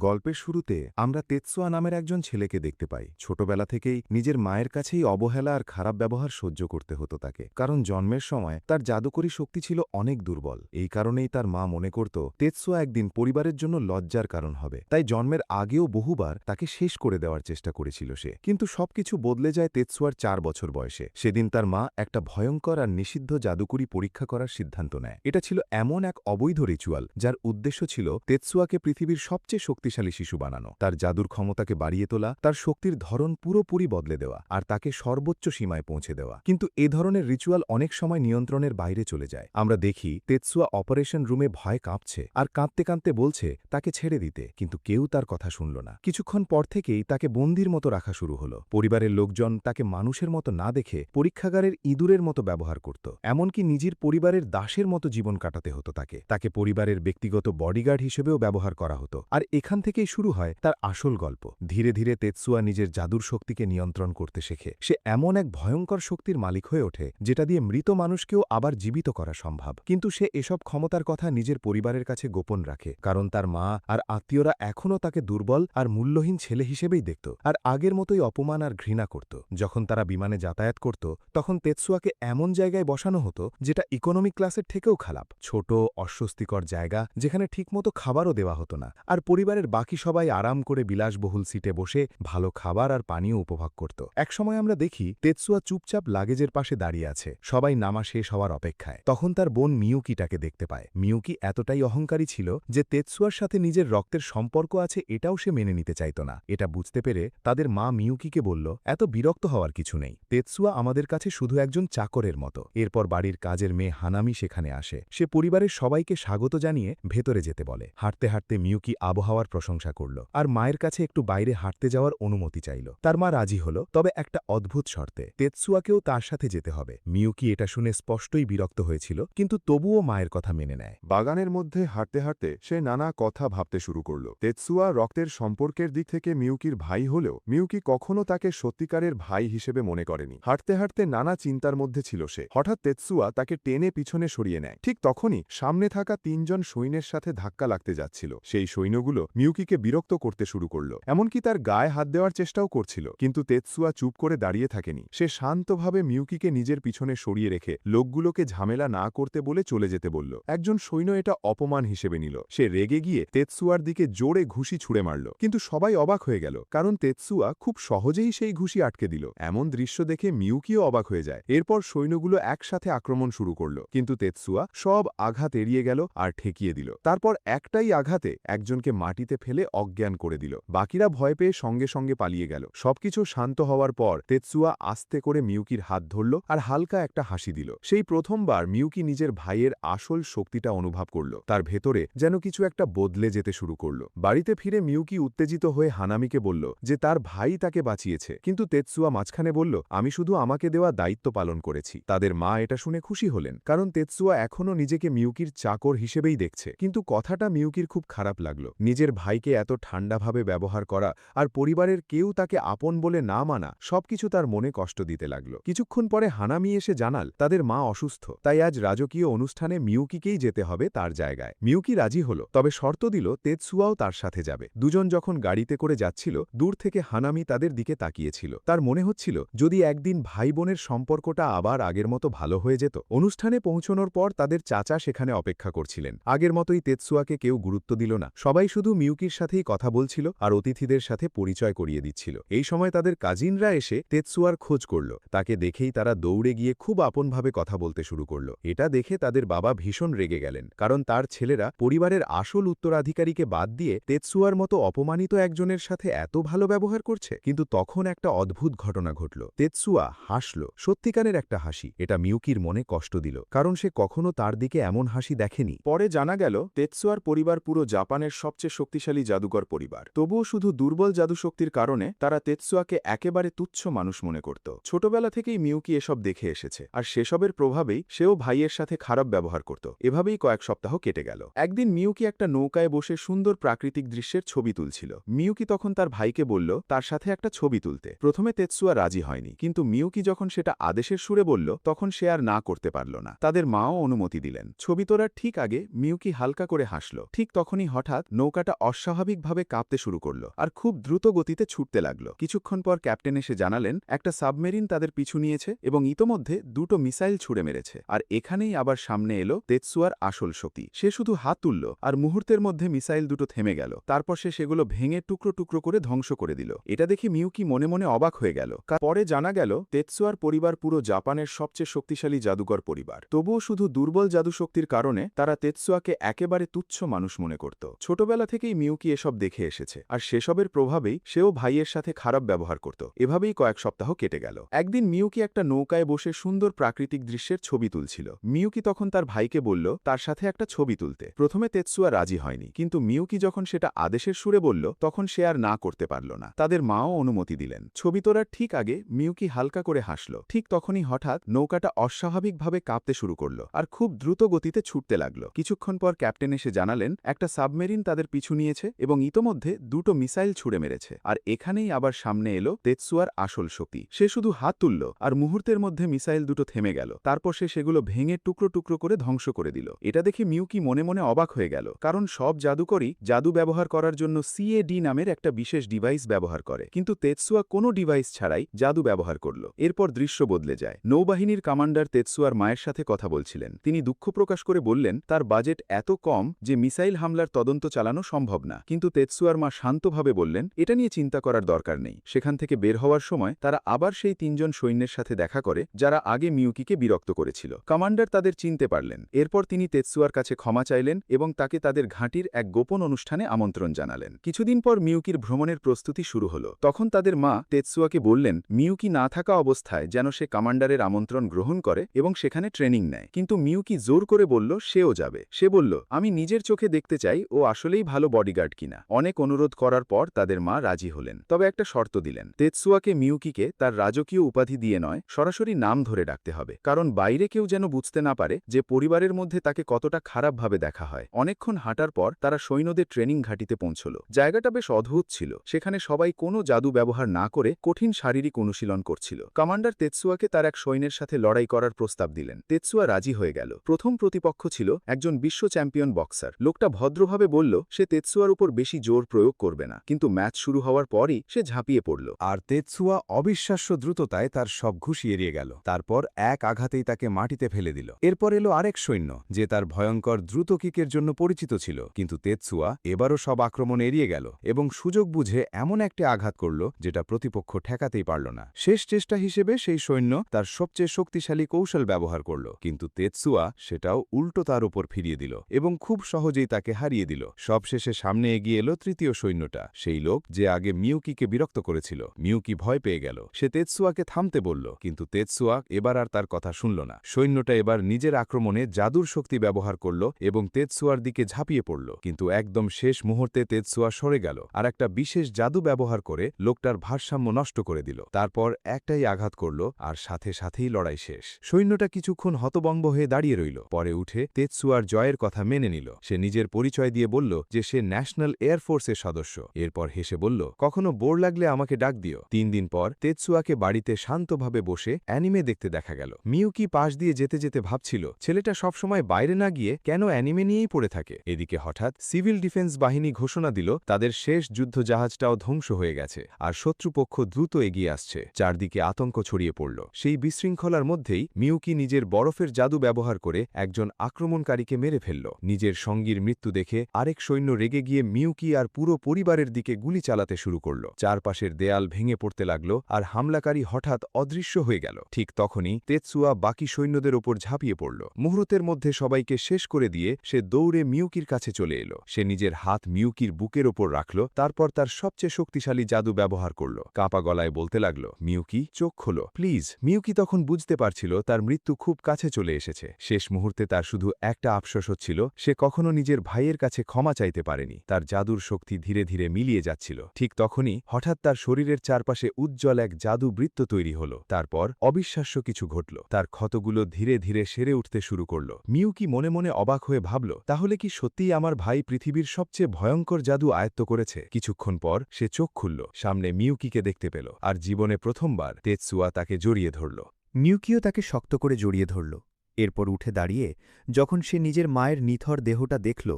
গল্পের শুরুতে আমরা তেতসুয়া নামের একজন ছেলেকে দেখতে পাই। ছোটবেলা থেকেই নিজের মায়ের কাছেই অবহেলা আর খারাপ ব্যবহার সহ্য করতে হতো তাকে, কারণ জন্মের সময় তার জাদুকরী শক্তি ছিল অনেক দুর্বল। এই কারণেই তার মা মনে করত তেতসুয়া একদিন পরিবারের জন্য লজ্জার কারণ হবে, তাই জন্মের আগেও বহুবার তাকে শেষ করে দেওয়ার চেষ্টা করেছিল সে। কিন্তু সবকিছু বদলে যায় তেতসুয়ার 4 বছর বয়সে। সেদিন তার মা একটা ভয়ঙ্কর আর নিষিদ্ধ জাদুকরী পরীক্ষা করার সিদ্ধান্ত নেয়। এটা ছিল এমন এক অবৈধ রিচুয়াল যার উদ্দেশ্য ছিল তেতসুয়াকে পৃথিবীর সবচেয়ে শক্তিশালী শিশু বানানো, তার জাদুর ক্ষমতাকে বাড়িয়ে তোলা, তার শক্তির ধরন পুরোপুরি বদলে দেওয়া আর তাকে সর্বোচ্চ সীমায় পৌঁছে দেওয়া। কিন্তু এ ধরনের রিচুয়াল অনেক সময় নিয়ন্ত্রণের বাইরে চলে যায়। আমরা দেখি তেতসুয়া অপারেশন রুমে ভয় কাঁপছে আর কাঁদতে কাঁদতে বলছে তাকে ছেড়ে দিতে, কিন্তু কেউ তার কথা শুনল না। কিছুক্ষণ পর থেকেই তাকে বন্দির মতো রাখা শুরু হলো। পরিবারের লোকজন তাকে মানুষের মতো না দেখে পরীক্ষাগারের ইঁদুরের মতো ব্যবহার করত, এমনকি নিজের পরিবারের দাসের মতো জীবন কাটাতে হতো তাকে পরিবারের ব্যক্তিগত বডিগার্ড হিসেবেও ব্যবহার করা হতো। আর এখান থেকেই শুরু হয় তার আসল গল্প। ধীরে ধীরে তেতসুয়া নিজের জাদুর শক্তিকে নিয়ন্ত্রণ করতে শেখে। সে এমন এক ভয়ঙ্কর শক্তির মালিক হয়ে ওঠে যেটা দিয়ে মৃত মানুষকেও আবার জীবিত করা সম্ভব। কিন্তু সে এসব ক্ষমতার কথা নিজের পরিবারের কাছে গোপন রাখে, কারণ তার মা আর আত্মীয়রা এখনও তাকে দুর্বল আর মূল্যহীন ছেলে হিসেবেই দেখত, আর আগের মতোই অপমান আর ঘৃণা করত। যখন তারা বিমানে যাতায়াত করত তখন তেতসুয়াকে এমন জায়গায় বসানো হতো যেটা ইকোনমি ক্লাসের থেকেও খারাপ, ছোট অস্বস্তিকর জায়গা যেখানে ঠিকমতো খাবারও দেওয়া হতো না। আর পরিবারের বাকি সবাই আরাম করে বিলাসবহুল সিটে বসে ভালো খাবার আর পানীয় উপভোগ করত। একসময় আমরা দেখি তেতসুয়া চুপচাপ লাগেজের পাশে দাঁড়িয়ে আছে, সবাই নামা শেষ হওয়ার অপেক্ষায়। তখন তার বোন মিউকিটাকে দেখতে পায়। মিউকি এতটাই অহংকারী ছিল যে তেতসুয়ার সাথে নিজের রক্তের সম্পর্ক আছে এটাও সে মেনে নিতে চাইত না। এটা বুঝতে পেরে তাদের মা মিউকিকে বলল, এত বিরক্ত হওয়ার কিছু নেই, তেতসুয়া আমাদের কাছে শুধু একজন চাকরের মতো। এরপর বাড়ির কাজের মেয়ে হানামি সেখানে আসে। সে পরিবারের সবাইকে স্বাগত জানিয়ে ভেতরে যেতে বলে। হাঁটতে হাঁটতে মিউকি আবহাওয়ার প্রশংসা করল আর মায়ের কাছে একটু বাইরে হাঁটতে যাওয়ার অনুমতি চাইল। তার মা রাজি হল, তবে একটা অদ্ভুত শর্তে, তেতসুয়াকেও তার সাথে যেতে হবে। মিউকি এটা শুনে স্পষ্টই বিরক্ত হয়েছিল, কিন্তু তবুও মায়ের কথা মেনে নেয়। বাগানের মধ্যে হাঁটতে হাঁটতে সে নানা কথা ভাবতে শুরু করল। তেতসুয়া রক্তের সম্পর্কের দিক থেকে মিউকির ভাই হলেও মিউকি কখনো তাকে সত্যিকারের ভাই হিসেবে মনে করেনি। হাঁটতে হাঁটতে নানা চিন্তার মধ্যে ছিল সে। হঠাৎ তেতসুয়া তাকে টেনে পিছনে সরিয়ে নেয়। ঠিক তখনই সামনে থাকা 3 জন সৈন্যের সাথে ধাক্কা লাগতে যাচ্ছিল। সেই সৈন্যগুলো মিউকিকে বিরক্ত করতে শুরু করল, এমনকি তার গায়ে হাত দেওয়ার চেষ্টাও করছিল। কিন্তু তেতসুয়া চুপ করে দাঁড়িয়ে থাকেনি। সে শান্তভাবে মিউকিকে নিজের পিছনে সরিয়ে রেখে লোকগুলোকে ঝামেলা না করতে বলে চলে যেতে বলল। একজন সৈন্য এটা অপমান হিসেবে নিল। সে রেগে গিয়ে তেতসুয়ার দিকে জোরে ঘুষি ছুঁড়ে মারল, কিন্তু সবাই অবাক হয়ে গেল, কারণ তেতসুয়া খুব সহজেই সেই ঘুষি আটকে দিল। এমন দৃশ্য দেখে মিউকিও অবাক হয়ে যায়। এরপর সৈন্যগুলো একসাথে আক্রমণ শুরু করল, কিন্তু তেতসুয়া সব আঘাত এড়িয়ে গেল আর ঠেকিয়ে দিল। তারপর একটাই আঘাতে একজনকে মাটিতে ফেলে অজ্ঞান করে দিল। বাকিরা ভয় পেয়ে সঙ্গে সঙ্গে পালিয়ে গেল। সবকিছু শান্ত হওয়ার পর তেতসুয়া আস্তে করে মিউকির হাত ধরল আর হালকা একটা হাসি দিল। সেই প্রথমবার মিউকি নিজের ভাইয়ের আসল শক্তিটা অনুভব করল। তার ভেতরে যেন কিছু একটা বদলে যেতে শুরু করল। বাড়িতে ফিরে মিউকি উত্তেজিত হয়ে হানামিকে বলল যে তার ভাই তাকে বাঁচিয়েছে, কিন্তু তেতসুয়া মাঝখানে বলল, আমি শুধু আমাকে দেওয়া দায়িত্ব পালন করেছি। তাদের মা এটা শুনে খুশি হলেন, কারণ তেতসুয়া এখনও নিজেকে মিউকির চাকর হিসেবেই দেখছে। কিন্তু কথাটা মিউকির খুব খারাপ লাগলো। নিজের ভাইকে এত ঠান্ডাভাবে ব্যবহার করা আর পরিবারের কেউ তাকে আপন বলে না মানা, সবকিছু তার মনে কষ্ট দিতে লাগলো। কিছুক্ষণ পরে হানামি এসে জানাল তাদের মা অসুস্থ, তাই আজ রাজকীয় অনুষ্ঠানে মিউকিকেই যেতে হবে তার জায়গায়। মিউকি রাজি হল, তবে শর্ত দিল তেতসুয়াও তার সাথে যাবে। দুজন যখন গাড়িতে করে যাচ্ছিল, দূর থেকে হানামি তাদের দিকে তাকিয়েছিল। তার মনে হচ্ছিল যদি একদিন ভাই বোনের সম্পর্কটা আবার আগের মতো ভালো হয়ে যেত। অনুষ্ঠানে পৌঁছানোর পর তাদের চাচা সেখানে অপেক্ষা করছিলেন। আগের মতোই তেতসুয়াকে কেউ গুরুত্ব দিল না। সবাই শুধু মিউকির সাথেই কথা বলছিল আর অতিথিদের সাথে পরিচয় করিয়ে দিচ্ছিল। এই সময় তাদের কাজিনরা এসে তেতসুয়ার খোঁজ করল। তাকে দেখেই তারা দৌড়ে গিয়ে খুব আপনভাবে কথা বলতে শুরু করল। এটা দেখে তাদের বাবা ভীষণ রেগে গেলেন, কারণ তার ছেলেরা পরিবারের আসল উত্তরাধিকারীকে বাদ দিয়ে তেতসুয়ার মতো অপমানিত একজনের সাথে এত ভালো ব্যবহার করছে। কিন্তু তখন একটা অদ্ভুত ঘটনা ঘটল। তেতসুয়া হাসল, সত্যিকারের একটা হাসি। এটা মিউকির মনে কষ্ট দিল, কারণ সে কখনো তার দিকে এমন হাসি দেখেনি। পরে জানা গেল তেতসুয়ার পরিবার পুরো জাপানের সবচেয়ে শক্তিশালী জাদুকর পরিবার। তবুও শুধু দুর্বল জাদুশক্তির কারণে তারা তেতসুয়াকে একেবারে তুচ্ছ মানুষ মনে করত। ছোটবেলা থেকেই মিউকি এসব দেখে এসেছে, আর সেসবের প্রভাবেই সেও ভাইয়ের সাথে খারাপ ব্যবহার করত। এভাবেই কয়েক সপ্তাহ কেটে গেল। একদিন মিউকি একটা নৌকায় বসে সুন্দর প্রাকৃতিক দৃশ্যের ছবি তুলছিল। মিউকি তখন তার ভাইকে বলল তার সাথে একটা ছবি তুলতে। প্রথমে তেতসুয়া রাজি হয়নি, কিন্তু মিউকি যখন সেটা আদেশের সুরে বলল তখন সে আর না করতে পারল না। তাদের মাও অনুমতি দিলেন। ছবি তোলার ঠিক আগে মিউকি হালকা করে হাসল। ঠিক তখনই হঠাৎ নৌকাটা অস্বাভাবিকভাবে কাঁপতে শুরু করল আর খুব দ্রুত গতিতে ছুটতে লাগল। কিছুক্ষণ পর ক্যাপ্টেন এসে জানালেন একটা সাবমেরিন তাদের পিছু নিয়েছে এবং ইতোমধ্যে 2টো মিসাইল ছুড়ে মেরেছে। আর এখানেই আবার সামনে এলো তেতসুয়ার আসল শক্তি। সে শুধু হাত তুলল আর মুহূর্তের মধ্যে মিসাইল 2টো থেমে গেল। তারপর সে সেগুলো ভেঙে টুকরো টুকরো করে ধ্বংস করে দিল। এটা দেখে মিউকি মনে মনে অবাক হয়ে গেল। পরে জানা গেল তেতসুয়ার পরিবার পুরো জাপানের সবচেয়ে শক্তিশালী জাদুকর পরিবার। তবুও শুধু দুর্বল জাদুশক্তির কারণে তারা তেতসুয়াকে একেবারে তুচ্ছ মানুষ মনে করত। ছোটবেলা থেকেই মিউকি এসব দেখে এসেছে আর সেসবের প্রভাবেই সেও ভাইয়ের সাথে খারাপ ব্যবহার করত। এভাবেই কয়েক সপ্তাহ কেটে গেল। একদিন মিউকি একটা নৌকায় বসে সুন্দর প্রাকৃতিক দৃশ্যের ছবি তুলছিল। মিউকি তখন তার ভাইকে বলল তার সাথে একটা ছবি তুলতে। প্রথমে তেতসুয়া রাজি হয়নি, কিন্তু মিউকি যখন সেটা আদেশের সুরে বলল তখন সে আর না করতে পারল না। তাদের মাও অনুমতি দিলেন। ছবি তোলার ঠিক আগে মিউকি হালকা করে হাসল। ঠিক তখনই হঠাৎ নৌকাটা অস্বাভাবিকভাবে কাঁপতে শুরু করল আর খুব দ্রুত গতিতে ছুটতে লাগল। কিছুক্ষণ পর ক্যাপ্টেন এসে জানালেন একটা সাবমেরিন তাদের পিছু নিয়েছে এবং ইতোমধ্যে 2টো মিসাইল ছুড়ে মেরেছে। আর এখানেই আবার সামনে এলো তেতসুয়ার আসল শক্তি। সে শুধু হাত তুলল আর মুহূর্তের মধ্যে মিসাইল 2টো থেমে গেল। তারপর সে সেগুলো ভেঙে টুকরো টুকরো করে ধ্বংস করে দিল। এটা দেখে মিউকি মনে মনে অবাক হয়ে গেল, কারণ সব জাদুকরই জাদু ব্যবহার করার জন্য সিএডি নামের একটা বিশেষ ডিভাইস ব্যবহার করে, কিন্তু তেতসুয়া কোনো ডিভাইস ছাড়াই জাদু ব্যবহার করল। এরপর দৃশ্য বদলে যায়। নৌবাহিনীর কমান্ডার তেতসুয়ার মায়ের সাথে কথা বলছিলেন। তিনি দুঃখ প্রকাশ করে বললেন তার বাজেট এত কম যে মিসাইল হামলার তদন্ত চালানো সম্ভব না। কিন্তু তেতসুয়ার মা শান্তভাবে বললেন এটা নিয়ে চিন্তা করার দরকার নেই। সেখান থেকে বের হওয়ার সময় তারা আবার সেই 3জন সৈন্যের সাথে দেখা করে যারা আগে মিউকিকে বিরক্ত করেছিল। কমান্ডার তাদের চিনতে পারলেন। এরপর তিনি তেতসুয়ার কাছে ক্ষমা চাইলেন এবং তাকে তাদের ঘাঁটির এক গোপন অনুষ্ঠানে আমন্ত্রণ জানালেন। কিছুদিন পর মিউকির ভ্রমণের প্রস্তুতি শুরু হলো। তখন তাদের মা তেতসুয়াকে বললেন মিউকি না থাকা অবস্থায় যেন সে কমান্ডারের আমন্ত্রণ গ্রহণ করে এবং সেখানে ট্রেনিং নেয়। কিন্তু মিউকি জোর করে বলল সেও যাবে। সে বলল আমি নিজের চোখে দেখতে চাই ও আসলেই ভালো বডিগার্ড কিনা। অনেক অনুরোধ করার পর তাদের মা রাজি হলেন, তবে একটা শর্ত দিলেন। তেতসুয়াকে মিউকিকে তার রাজকীয় উপাধি দিয়ে নয়, সরাসরি নাম ধরে ডাকতে হবে, কারণ বাইরে কেউ যেন বুঝতে না পারে যে পরিবারের মধ্যে তাকে কতটা খারাপভাবে দেখা হয়। অনেকক্ষণ হাঁটার পর তারা সৈন্যদের ট্রেনিং ঘাঁটিতে পৌঁছল। জায়গাটা বেশ অদ্ভুত ছিল। সেখানে সবাই কোনো জাদু ব্যবহার না করে কঠিন শারীরিক অনুশীলন করছিল। কমান্ডার তেতসুয়াকে তার এক সৈন্যের সাথে লড়াই করার প্রস্তাব দিলেন। তেতসুয়া রাজি হয়ে গেল। প্রথম প্রতিপক্ষ ছিল একজন বিশ্ব চ্যাম্পিয়ন বক্সার। লোকটা ভদ্রভাবে বলল সে তেতসুয়ার উপর বেশি জোর প্রয়োগ করবে না, কিন্তু ম্যাচ শুরু হওয়ার পরই সে ঝাঁপিয়ে পড়ল। আর তেতসুয়া অবিশ্বাস্য দ্রুততায় তার সব ঘুষি এড়িয়ে গেল। তারপর এক আঘাতেই তাকে মাটিতে ফেলে দিল। এরপর এলো আরেক সৈন্য যে তার ভয়ঙ্কর দ্রুত কিকের জন্য পরিচিত ছিল, কিন্তু তেতসুয়া এবারও সব আক্রমণ এড়িয়ে গেল এবং সুযোগ বুঝে এমন একটা আঘাত করল যেটা প্রতিপক্ষ ঠেকাতেই পারল না। শেষ চেষ্টা হিসেবে সেই সৈন্য তার সবচেয়ে শক্তিশালী কৌশল ব্যবহার করল, কিন্তু তেতসুয়া সেটাও উল্টো তার উপর ফিরিয়ে দিল এবং খুব সহজেই তাকে হারিয়ে দিল। সবশেষে সামনে এগিয়ে এলো তৃতীয় সৈন্যটা, সেই লোক যে আগে মিউকিকে বিরক্ত করেছিল। মিউকি ভয় পেয়ে গেল। সে তেতসুয়াকে থামতে বলল, কিন্তু তেতসুয়া এবার আর তার কথা শুনল না। সৈন্যটা এবার নিজের আক্রমণে জাদুর শক্তি ব্যবহার করল এবং তেতসুয়ার দিকে ঝাঁপিয়ে পড়ল, কিন্তু একদম শেষ মুহূর্তে তেতসুয়া সরে গেল আর একটা বিশেষ জাদু ব্যবহার করে লোকটার ভারসাম্য নষ্ট করে দিল। তারপর একটাই আঘাত করল আর সাথে সাথেই লড়াই শেষ। সৈন্যটা কিছুক্ষণ হতভম্ব হয়ে দাঁড়িয়ে রইল। পরে উঠে তেতসুয়ার জয়ের কথা মেনে নিল। সে নিজের পরিচয় দিয়ে বলল যে সে ন্যাশনাল এয়ারফোর্সের সদস্য। এরপর হেসে বলল কখনো বোর লাগলে আমাকে ডাক দিও। 3 দিন পর তেতসুয়াকে বাড়িতে শান্তভাবে বসে অ্যানিমে দেখতে দেখা গেল। মিউকি পাশ দিয়ে যেতে যেতে ভাবছিল ছেলেটা সবসময় বাইরে না গিয়ে কেন অ্যানিমে নিয়েই পড়ে থাকে। এদিকে হঠাৎ সিভিল ডিফেন্স বাহিনী ঘোষণা দিল তাদের শেষ যুদ্ধ জাহাজটাও ধ্বংস হয়ে গেছে আর শত্রুপক্ষ দ্রুত এগিয়ে আসছে। চারদিকে আতঙ্ক ছড়িয়ে পড়ল। সেই বিশৃঙ্খলার মধ্যেই মিউকি নিজের বরফের জাদু ব্যবহার করে একজন আক্রমণকারীকে মেরে ফেলল। নিজের সঙ্গীর মৃত্যু দেখে আরেক সৈন্য রেগে গিয়ে মিউকি আর পুরো পরিবারের দিকে গুলি চালাতে শুরু করল। চারপাশের দেয়াল ভেঙে পড়তে লাগল আর হামলাকারী হঠাৎ অদৃশ্য হয়ে গেল। ঠিক তখনই তেতসুয়া বাকি সৈন্যদের ওপর ঝাঁপিয়ে পড়ল। মুহূর্তের মধ্যে সবাইকে শেষ করে দিয়ে সে দৌড়ে মিউকির কাছে চলে এলো। সে নিজের হাত মিউকির বুকের ওপর রাখল, তারপর তার সবচেয়ে শক্তিশালী জাদু ব্যবহার করল। কাঁপা গলায় বলতে লাগল মিউকি চোখ খোলো প্লিজ। মিউকি তখন বুঝতে পারছিল তার মৃত্যু খুব কাছে চলে এসেছে। শেষ মুহূর্তে তার শুধু একটা আফসোস হচ্ছিল সে কখনো নিজের ভাইয়ের কাছে ক্ষমা চাইতে পারেনি। তার জাদুর শক্তি ধীরে ধীরে মিলিয়ে যাচ্ছিল। ঠিক তখনই হঠাৎ তার শরীরের চারপাশে উজ্জ্বল এক জাদু বৃত্ত তৈরি হল। তারপর অবিশ্বাস্য কিছু ঘটল। তার ক্ষতগুলো ধীরে ধীরে সেরে উঠতে শুরু করল। মিউকি মনে মনে অবাক হয়ে ভাবল তাহলে কি সত্যিই আমার ভাই পৃথিবীর সবচেয়ে ভয়ঙ্কর জাদু আয়ত্ত করেছে। কিছুক্ষণ পর সে চোখ খুলল, সামনে মিউকিকে দেখতে পেল আর জীবনে প্রথমবার তেতসুয়া তাকে জড়িয়ে ধরল। মিউকিও তাকে শক্ত করে জড়িয়ে ধরল। এরপর উঠে দাঁড়িয়ে যখন সে নিজের মায়ের নিথর দেহটা দেখল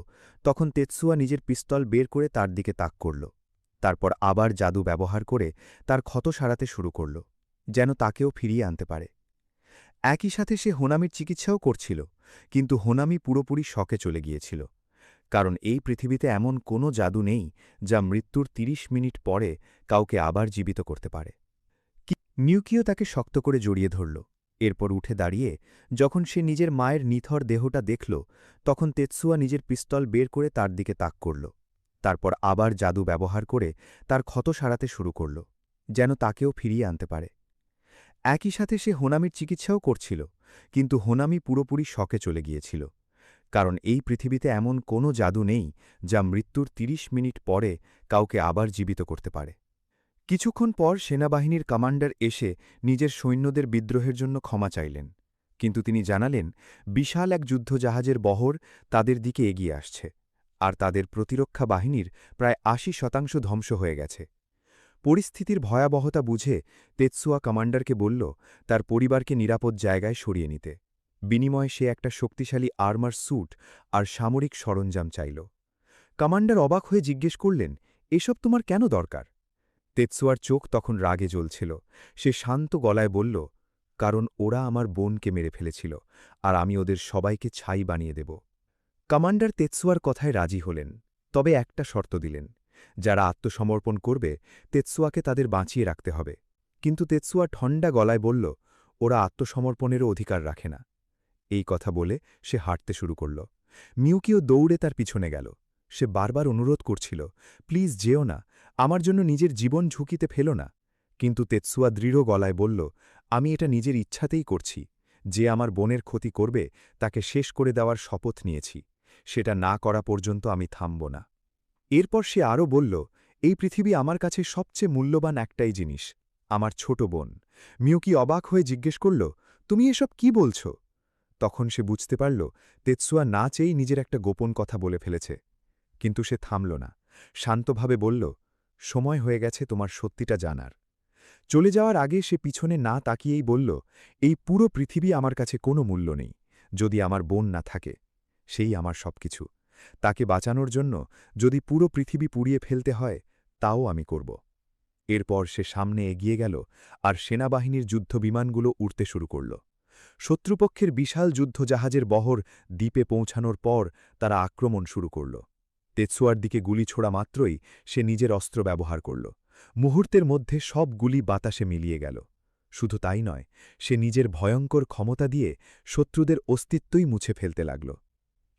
তখন তেতসুয়া নিজের পিস্তল বের করে তার দিকে তাক করল। তারপর আবার জাদু ব্যবহার করে তার ক্ষত সারাতে শুরু করল, যেন তাকেও ফিরিয়ে আনতে পারে। একই সাথে সে হোনামির চিকিৎসাও করছিল, কিন্তু হোনামি পুরোপুরি শকে চলে গিয়েছিল, কারণ এই পৃথিবীতে এমন কোনো জাদু নেই যা মৃত্যুর ৩০ মিনিট পরে কাউকে আবার জীবিত করতে পারে। মিউকিও তাকে শক্ত করে জড়িয়ে ধরল। এরপর উঠে দাঁড়িয়ে যখন সে নিজের মায়ের নিথর দেহটা দেখল তখন তেতসুয়া নিজের পিস্তল বের করে তার দিকে তাক করল। তারপর আবার জাদু ব্যবহার করে তার ক্ষত সারাতে শুরু করল, যেন তাকেও ফিরিয়ে আনতে পারে। একই সাথে সে হোনামির চিকিৎসাও করছিল, কিন্তু হোনামি পুরোপুরি শকে চলে গিয়েছিল, কারণ এই পৃথিবীতে এমন কোনো জাদু নেই যা মৃত্যুর ৩০ মিনিট পরে কাউকে আবার জীবিত করতে পারে। কিছুক্ষণ পর সেনাবাহিনীর কমান্ডার এসে নিজের সৈন্যদের বিদ্রোহের জন্য ক্ষমা চাইলেন, কিন্তু তিনি জানালেন বিশাল এক যুদ্ধজাহাজের বহর তাদের দিকে এগিয়ে আসছে, আর তাদের প্রতিরক্ষা বাহিনীর প্রায় ৮০% ধ্বংস হয়ে গেছে। পরিস্থিতির ভয়াবহতা বুঝে তেতসুয়া কমান্ডারকে বলল তার পরিবারকে নিরাপদ জায়গায় সরিয়ে নিতে। বিনিময়ে সে একটা শক্তিশালী আর্মার স্যুট আর সামরিক সরঞ্জাম চাইল। কমান্ডার অবাক হয়ে জিজ্ঞেস করলেন, এসব তোমার কেন দরকার? তেতসুয়ার চোখ তখন রাগে জ্বলছিল। সে শান্ত গলায় বলল, কারণ ওরা আমার বোনকে মেরে ফেলেছিল, আর আমি ওদের সবাইকে ছাই বানিয়ে দেব। কমান্ডার তেতসুয়ার কথায় রাজি হলেন, তবে একটা শর্ত দিলেন, যারা আত্মসমর্পণ করবে তেতসুয়াকে তাদের বাঁচিয়ে রাখতে হবে। কিন্তু তেতসুয়া ঠান্ডা গলায় বলল, ওরা আত্মসমর্পণেরও অধিকার রাখে না। এই কথা বলে সে হাঁটতে শুরু করল। মিউকিও দৌড়ে তার পিছনে গেল। সে বারবার অনুরোধ করছিল, প্লিজ যেও না, আমার জন্য নিজের জীবন ঝুঁকিতে ফেলো না। কিন্তু তেতসুয়া দৃঢ় গলায় বলল, আমি এটা নিজের ইচ্ছাতেই করছি। যে আমার বোনের ক্ষতি করবে তাকে শেষ করে দেওয়ার শপথ নিয়েছি। সেটা না করা পর্যন্ত আমি থামব না। এরপর সে আরও বলল, এই পৃথিবী আমার কাছে সবচেয়ে মূল্যবান একটাই জিনিস, আমার ছোট বোন। মিউকি অবাক হয়ে জিজ্ঞেস করল, তুমি এসব কি বলছ? তখন সে বুঝতে পারল তেতসুয়া না চেয়েই নিজের একটা গোপন কথা বলে ফেলেছে। কিন্তু সে থামল না, শান্তভাবে বলল, সময় হয়ে গেছে তোমার সত্যিটা জানার। চলে যাওয়ার আগে সে পিছনে না তাকিয়েই বলল, এই পুরো পৃথিবী আমার কাছে কোনো মূল্য নেই যদি আমার বোন না থাকে। সেই আমার সবকিছু। তাকে বাঁচানোর জন্য যদি পুরো পৃথিবী পুড়িয়ে ফেলতে হয় তাও আমি করব। এরপর সে সামনে এগিয়ে গেল আর সেনাবাহিনীর যুদ্ধবিমানগুলো উড়তে শুরু করল। শত্রুপক্ষের বিশাল যুদ্ধজাহাজের বহর দ্বীপে পৌঁছানোর পর তারা আক্রমণ শুরু করল। তেতসুয়ার দিকে গুলি ছোড়া মাত্রই সে নিজের অস্ত্র ব্যবহার করল। মুহূর্তের মধ্যে সব গুলি বাতাসে মিলিয়ে গেল। শুধু তাই নয়, সে নিজের ভয়ঙ্কর ক্ষমতা দিয়ে শত্রুদের অস্তিত্বই মুছে ফেলতে লাগল।